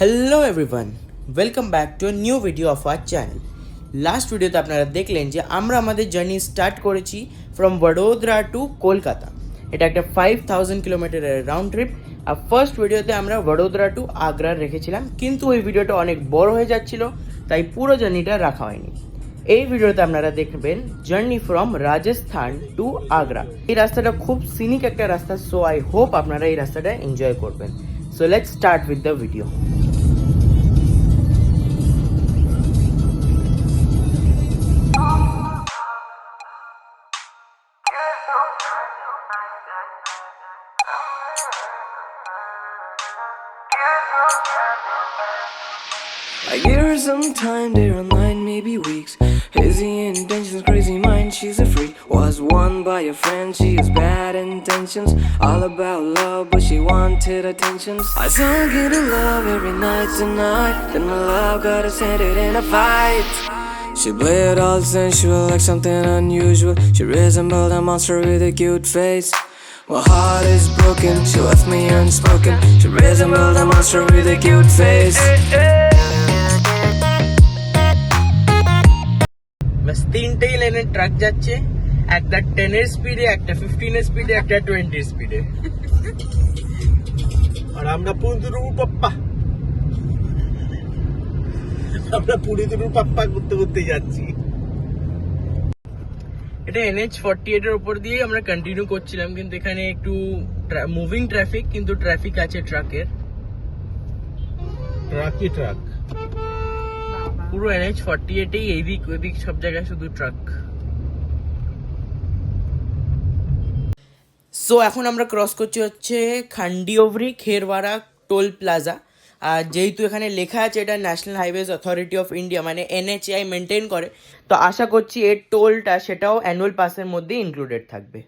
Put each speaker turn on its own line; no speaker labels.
Hello everyone, welcome back to new video of our channel. Last ভিডিওতে আপনারা দেখলেন যে আমরা আমাদের জার্নি স্টার্ট করেছি ফ্রম বড়োদরা টু কলকাতা। এটা একটা 5000 কিলোমিটারের রাউন্ড ট্রিপ। আর ফার্স্ট ভিডিওতে আমরা বড়োদরা টু আগ্রা রেখেছিলাম, কিন্তু ওই ভিডিওটা অনেক বড় হয়ে যাচ্ছিল, তাই পুরো জার্নিটা রাখা হয়নি। এই ভিডিওতে আপনারা দেখবেন journey from Rajasthan to Agra. এই রাস্তাটা খুব সিনিক একটা রাস্তা, সো আই হোপ আপনারা এই রাস্তাটা এনজয় করবেন। So let's start with the video.
I give her some time, day or night, maybe weeks. Hazy intentions, crazy mind, she's a freak. Was won by a friend, she has bad intentions. All about love, but she wanted attention. I sunk into love every night tonight. Then my love got us headed in a fight. She played all sensual like something unusual. She resembled a monster with a cute face. My heart is broken, she left me unspoken. She resembled a monster with a cute face.
বাস তিনটেই লেনে truck যাচ্ছে, একটা 10 এর স্পিডে, একটা 15 এর স্পিডে, একটা 20 এর স্পিডে। আর আমরা পুরুতুরু পাপ্পা করতে করতে যাচ্ছি। এটা NH48 এর উপর দিয়ে আমরা কন্টিনিউ করছিলাম, কিন্তু এখানে একটু মুভিং ট্রাফিক, কিন্তু ট্রাফিক আছে ট্রাকের। ট্রাক পুরো NH48 এইদিক ওইদিক সব জায়গায় শুধু ট্রাক। সো এখন আমরা ক্রস করছি হচ্ছে খান্ডিওভরি খেরওয়াড়া টোল প্লাজা। আর যেহেতু এখানে লেখা আছে এটা national highways authority of India মানে NHAI মেনটেন করে, তো আশা করছি এর টোলটা সেটাও অ্যানুয়াল পাসের মধ্যে ইনক্লুডেড থাকবে।